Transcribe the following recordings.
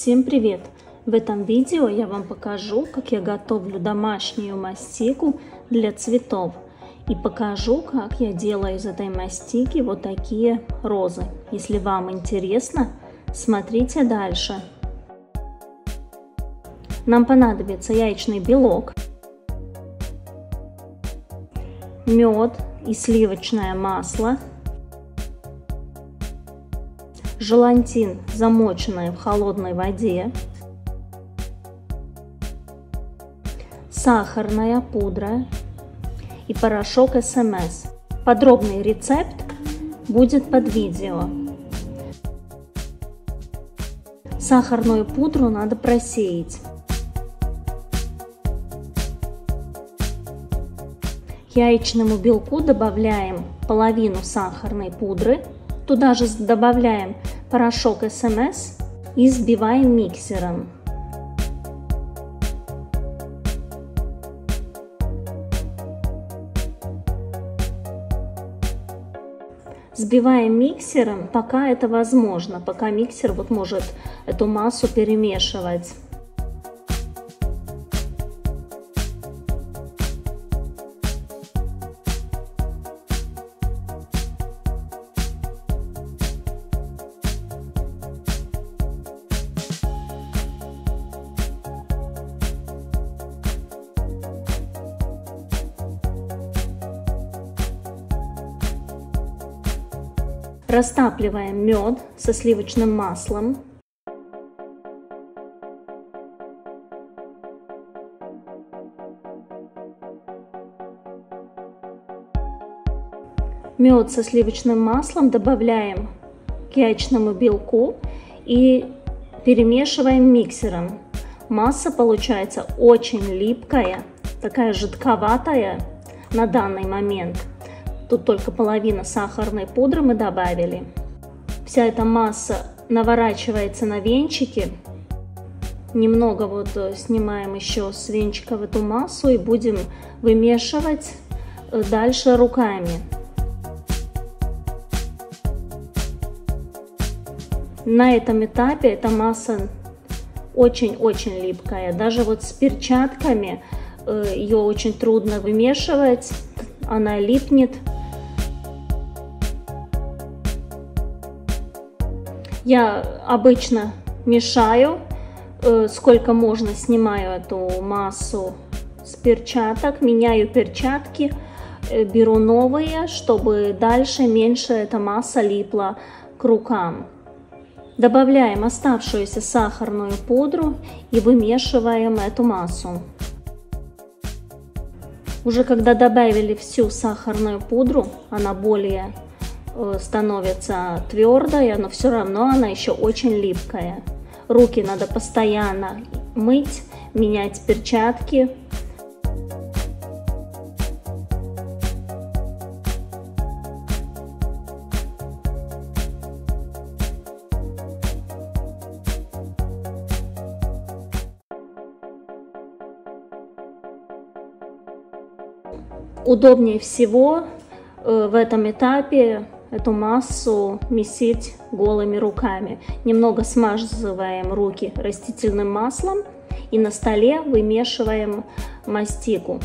Всем привет! В этом видео я вам покажу, как я готовлю домашнюю мастику для цветов. И покажу, как я делаю из этой мастики вот такие розы. Если вам интересно, смотрите дальше. Нам понадобится яичный белок, мед и сливочное масло, желатин, замоченный в холодной воде, сахарная пудра и порошок СМС. Подробный рецепт будет под видео. Сахарную пудру надо просеять. К яичному белку добавляем половину сахарной пудры. Туда же добавляем порошок СМС и взбиваем миксером. Взбиваем миксером, пока это возможно, пока миксер может эту массу перемешивать. Растапливаем мед со сливочным маслом. Мед со сливочным маслом добавляем к яичному белку и перемешиваем миксером. Масса получается очень липкая, такая жидковатая на данный момент. Тут только половина сахарной пудры мы добавили. Вся эта масса наворачивается на венчики. Немного снимаем еще с венчиков эту массу и будем вымешивать дальше руками. На этом этапе эта масса очень-очень липкая. Даже с перчатками ее очень трудно вымешивать, она липнет. Я обычно мешаю, сколько можно, снимаю эту массу с перчаток, меняю перчатки, беру новые, чтобы дальше меньше эта масса липла к рукам. Добавляем оставшуюся сахарную пудру и вымешиваем эту массу. Уже когда добавили всю сахарную пудру, она более становится твердая, но все равно она еще очень липкая. Руки надо постоянно мыть, менять перчатки. Удобнее всего в этом этапе эту массу месить голыми руками. Немного смазываем руки растительным маслом и на столе вымешиваем мастику.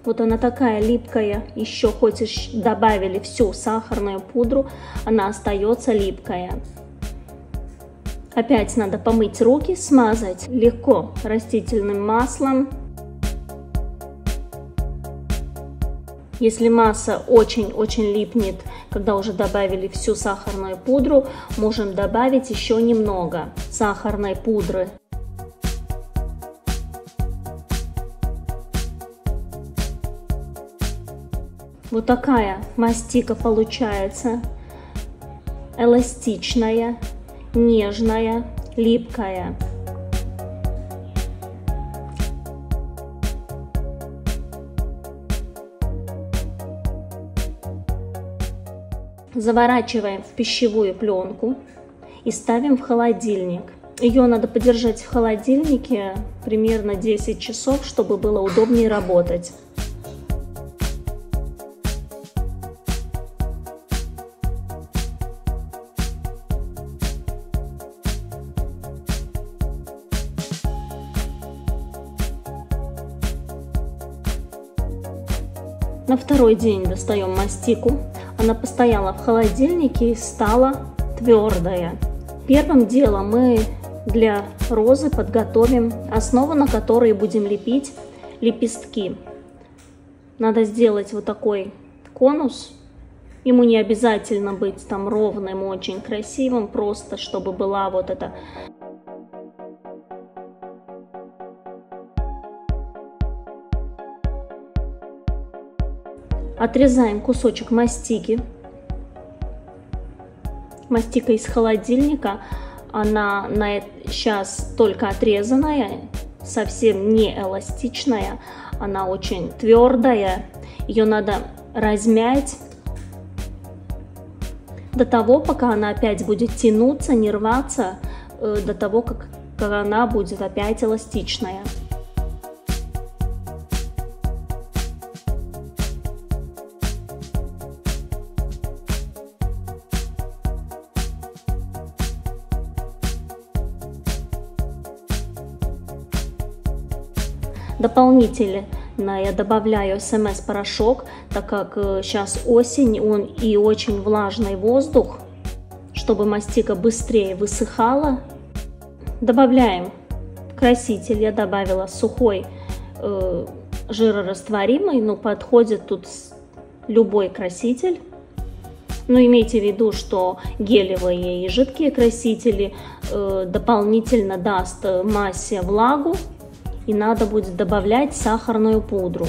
Вот она такая липкая, еще хоть и добавили всю сахарную пудру, она остается липкая. Опять надо помыть руки, смазать легко растительным маслом. Если масса очень-очень липнет, когда уже добавили всю сахарную пудру, можем добавить еще немного сахарной пудры. Вот такая мастика получается, эластичная, нежная, липкая. Заворачиваем в пищевую пленку и ставим в холодильник. Ее надо подержать в холодильнике примерно 10 часов, чтобы было удобнее работать. На второй день достаем мастику. Она постояла в холодильнике и стала твердая. Первым делом мы для розы подготовим основу, на которой будем лепить лепестки. Надо сделать вот такой конус. Ему не обязательно быть там ровным, очень красивым, просто чтобы была вот эта... Отрезаем кусочек мастики. Мастика из холодильника, она сейчас только отрезанная, совсем не эластичная, она очень твердая. Ее надо размять до того, пока она опять будет тянуться, не рваться, до того, как она будет опять эластичная. Дополнительно я добавляю СМС-порошок, так как сейчас осень, он и очень влажный воздух, чтобы мастика быстрее высыхала. Добавляем краситель, я добавила сухой жирорастворимый, но подходит тут любой краситель. Но имейте в виду, что гелевые и жидкие красители дополнительно даст массе влагу. И надо будет добавлять сахарную пудру.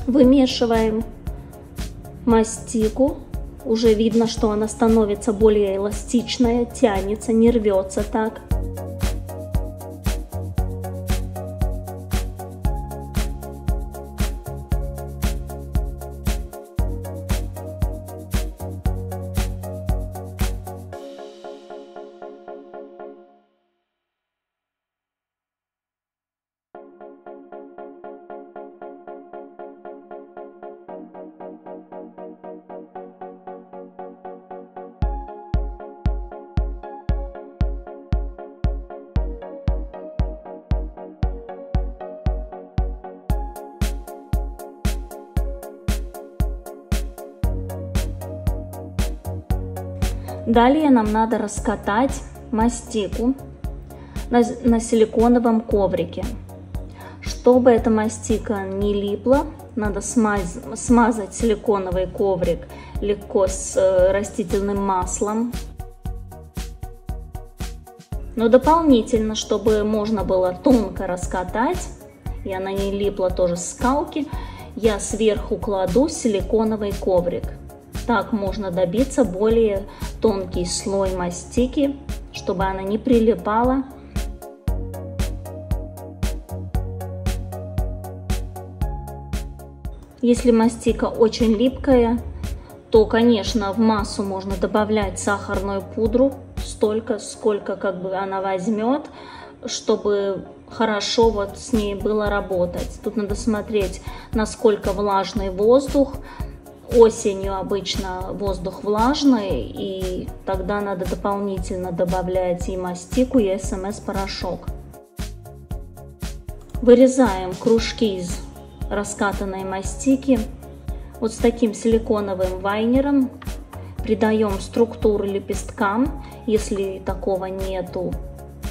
Вымешиваем мастику. Уже видно, что она становится более эластичная, тянется, не рвется так. Далее нам надо раскатать мастику на силиконовом коврике. Чтобы эта мастика не липла, надо смазать силиконовый коврик легко с растительным маслом. Но дополнительно, чтобы можно было тонко раскатать, и она не липла тоже с скалки, я сверху кладу силиконовый коврик. Так можно добиться более тонкий слой мастики, чтобы она не прилипала. Если мастика очень липкая, то, конечно, в массу можно добавлять сахарную пудру столько, сколько она возьмет, чтобы хорошо вот с ней было работать. Тут надо смотреть, насколько влажный воздух. Осенью обычно воздух влажный, и тогда надо дополнительно добавлять и мастику, и СМС-порошок. Вырезаем кружки из раскатанной мастики. Вот с таким силиконовым вайнером придаем структуру лепесткам. Если такого нету,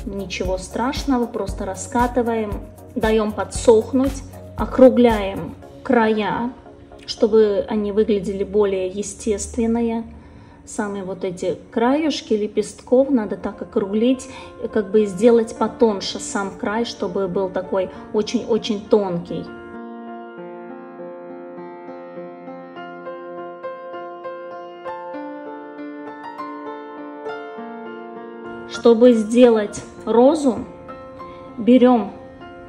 ничего страшного, просто раскатываем, даем подсохнуть, округляем края, чтобы они выглядели более естественные. Сами вот эти краюшки лепестков надо так округлить, как бы сделать потоньше сам край, чтобы был такой очень-очень тонкий. Чтобы сделать розу, берем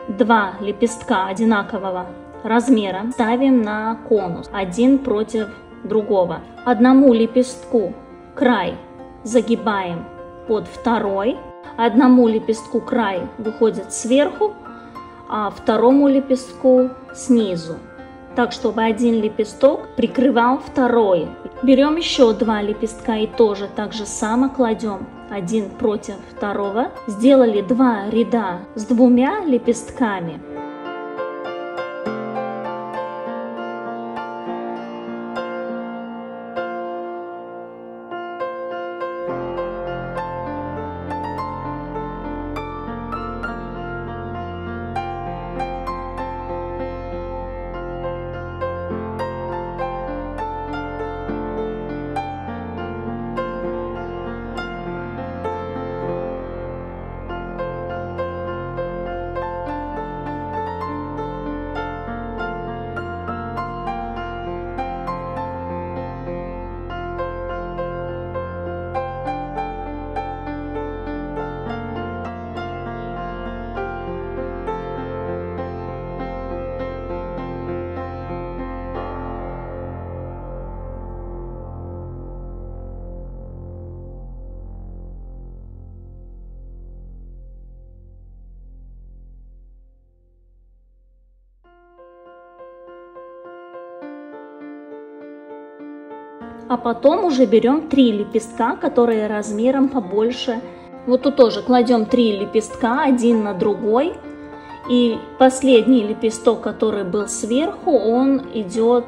2 лепестка одинакового размера, ставим на конус, один против другого. Одному лепестку край загибаем под второй, одному лепестку край выходит сверху, а второму лепестку снизу. Так, чтобы один лепесток прикрывал второй. Берем еще 2 лепестка и тоже так же само кладем один против второго. Сделали 2 ряда с 2 лепестками. А потом уже берем 3 лепестка, которые размером побольше. Вот тут тоже кладем 3 лепестка один на другой. И последний лепесток, который был сверху, он идет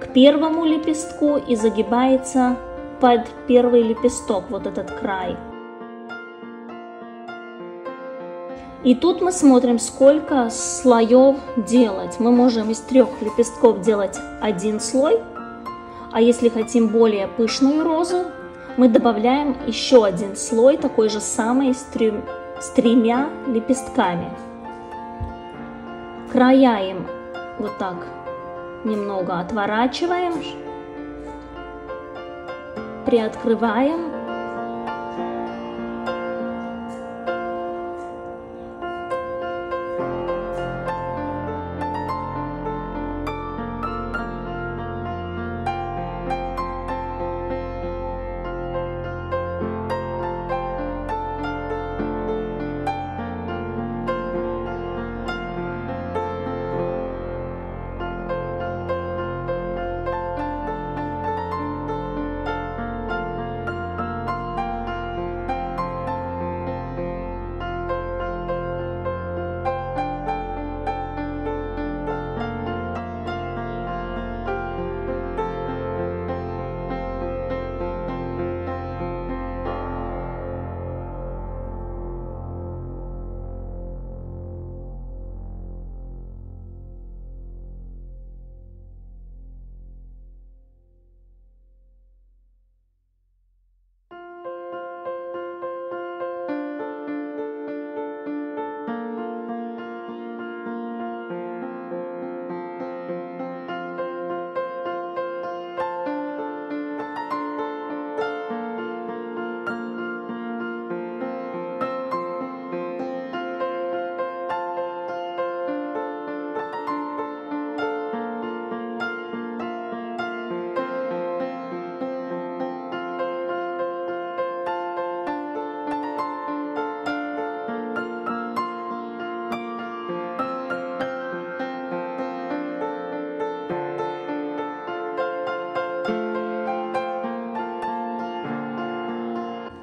к первому лепестку и загибается под первый лепесток, вот этот край. И тут мы смотрим, сколько слоев делать. Мы можем из 3 лепестков делать 1 слой, а если хотим более пышную розу, мы добавляем еще 1 слой, такой же самый, с 3 лепестками. Края им вот так немного отворачиваем, приоткрываем.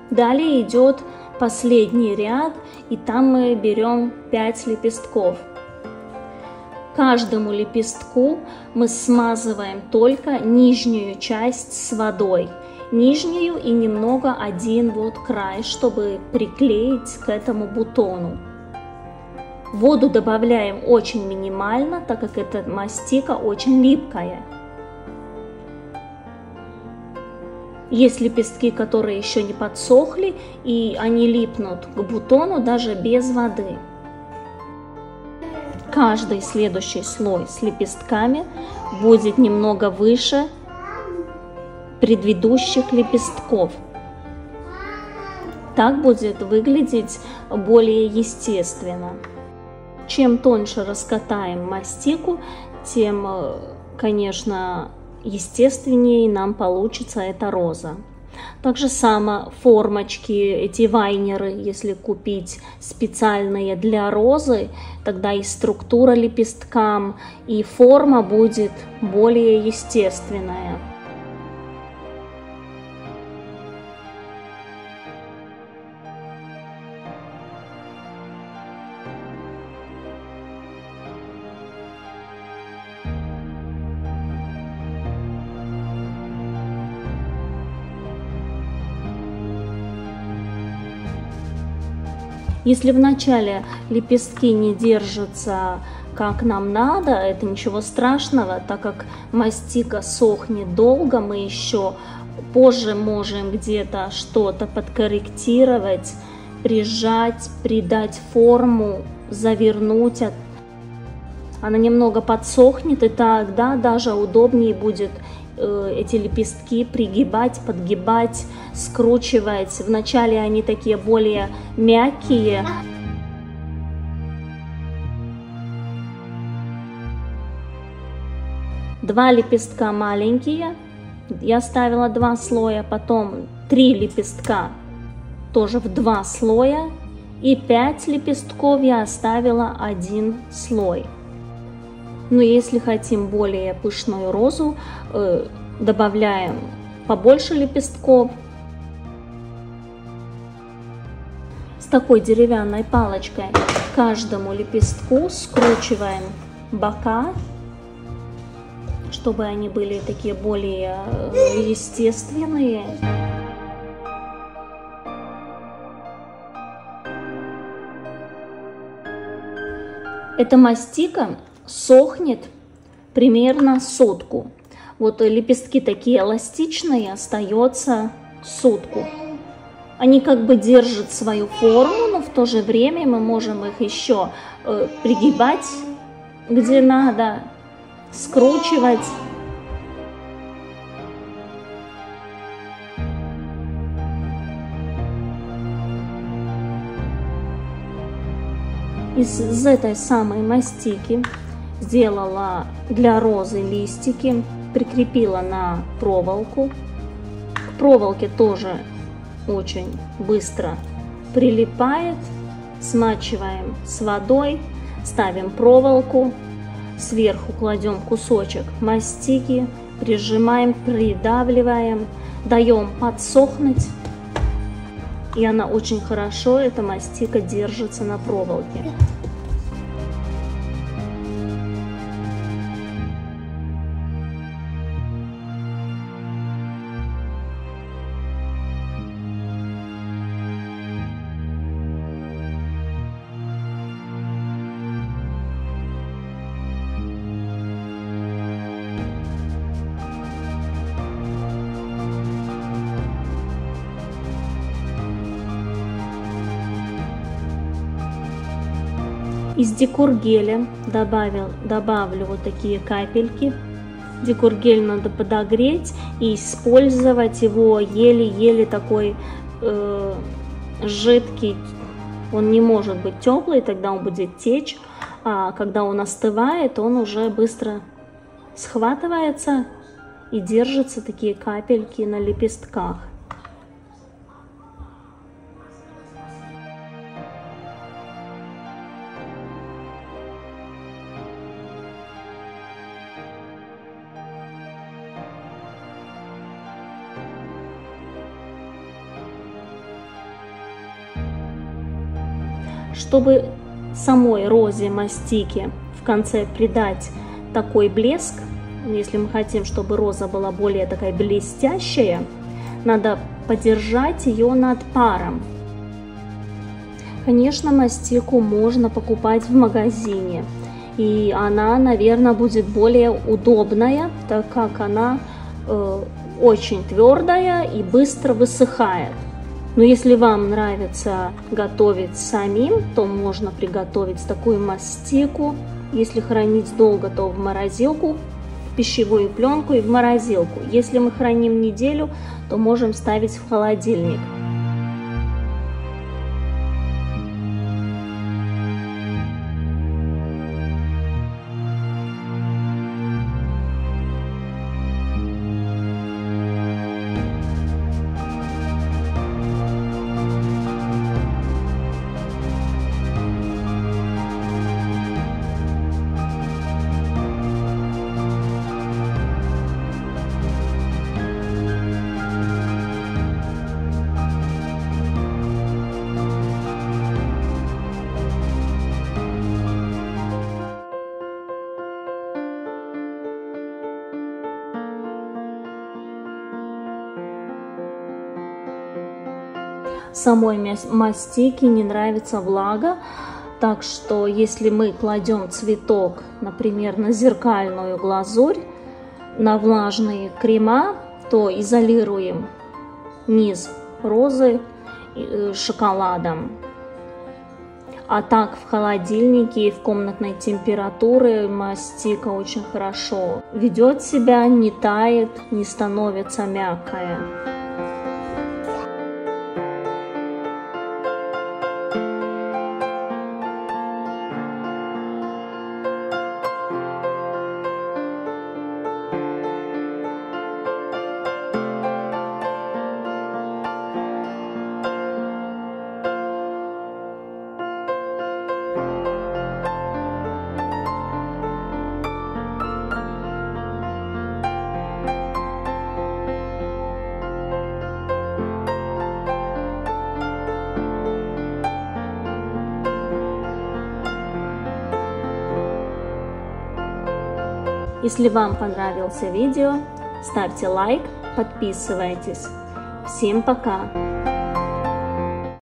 Далее идет последний ряд, и там мы берем 5 лепестков. Каждому лепестку мы смазываем только нижнюю часть с водой. Нижнюю и немного один вот край, чтобы приклеить к этому бутону. Воду добавляем очень минимально, так как эта мастика очень липкая. Есть лепестки, которые еще не подсохли, и они липнут к бутону даже без воды. Каждый следующий слой с лепестками будет немного выше предыдущих лепестков. Так будет выглядеть более естественно. Чем тоньше раскатаем мастику, тем, конечно, естественнее нам получится эта роза. Так же само формочки, эти вайнеры, если купить специальные для розы, тогда и структура лепесткам, и форма будет более естественная. Если вначале лепестки не держатся как нам надо, это ничего страшного, так как мастика сохнет долго, мы еще позже можем где-то что-то подкорректировать, прижать, придать форму, завернуть. Она немного подсохнет, и тогда даже удобнее будет эти лепестки пригибать, подгибать, скручивать. Вначале они такие более мягкие. Два лепестка маленькие, я ставила 2 слоя, потом 3 лепестка тоже в 2 слоя, и 5 лепестков я оставила 1 слой. Но если хотим более пышную розу, добавляем побольше лепестков. С такой деревянной палочкой каждому лепестку скручиваем бока, чтобы они были такие более естественные. Эта мастика сохнет примерно сутку. Вот лепестки такие эластичные, остается сутку. Они как бы держат свою форму, но в то же время мы можем их еще пригибать, где надо, скручивать. Из этой самой мастики сделала для розы листики, прикрепила на проволоку. К проволоке тоже очень быстро прилипает. Смачиваем с водой, ставим проволоку, сверху кладем кусочек мастики, прижимаем, придавливаем, даем подсохнуть. И она очень хорошо, эта мастика, держится на проволоке. Из декор-геля добавлю вот такие капельки. Декор-гель надо подогреть и использовать его еле-еле такой жидкий. Он не может быть теплый, тогда он будет течь. А когда он остывает, он уже быстро схватывается и держатся такие капельки на лепестках. Чтобы самой розе мастики в конце придать такой блеск, если мы хотим, чтобы роза была более такая блестящая, надо подержать ее над паром. Конечно, мастику можно покупать в магазине, и она, наверное, будет более удобная, так как она очень твердая и быстро высыхает. Но если вам нравится готовить самим, то можно приготовить такую мастику. Если хранить долго, то в морозилку, в пищевую пленку и в морозилку. Если мы храним неделю, то можем ставить в холодильник. Самой мастике не нравится влага, так что если мы кладем цветок, например, на зеркальную глазурь, на влажные крема, то изолируем низ розы шоколадом. А так в холодильнике и в комнатной температуре мастика очень хорошо ведет себя, не тает, не становится мягкая. Если вам понравился видео, ставьте лайк, подписывайтесь. Всем пока!